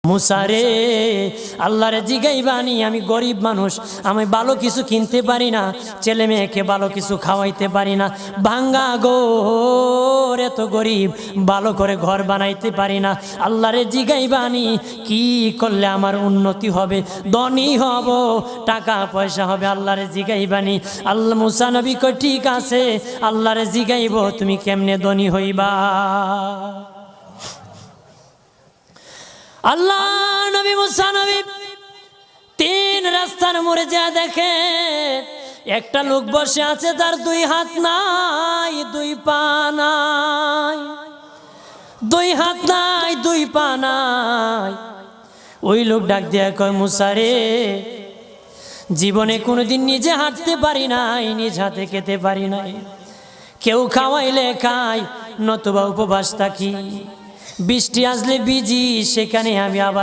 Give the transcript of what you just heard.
মুসারে আল্লাহরে জিগাইবানি, আমি গরিব মানুষ, আমি ভালো কিছু কিনতে পারি না, ছেলে মেয়েকে ভালো কিছু খাওয়াইতে পারি না, ভাঙ্গা ঘর, এত গরিব, ভালো করে ঘর বানাইতে পারি না। আল্লাহরে জিগাইবানি কি করলে আমার উন্নতি হবে, ধনী হব, টাকা পয়সা হবে। আল্লাহরে জিগাইবানি। আল্লাহ মুসা নবী কই ঠিক আছে, আল্লাহরে জিগাইব তুমি কেমনে ধনী হইবা। আল্লাহ নবী মুসা নবী তিন রাস্তার মোড়ে যা দেখে একটা লোক বসে আছে, তার দুই হাত নাই, দুই পা নাই, দুই হাত নাই, দুই পা নাই। ওই লোক ডাক দিয়া কয়, মুসা রে, জীবনে কোনোদিন নিজে হাঁটতে পারি নাই, নিজ হাতে খেতে পারি নাই, কেউ খাওয়াইলে খাই, নতুবা উপবাস থাকি, বৃষ্টি আসলে ভিজি, সেখানে আমি আবার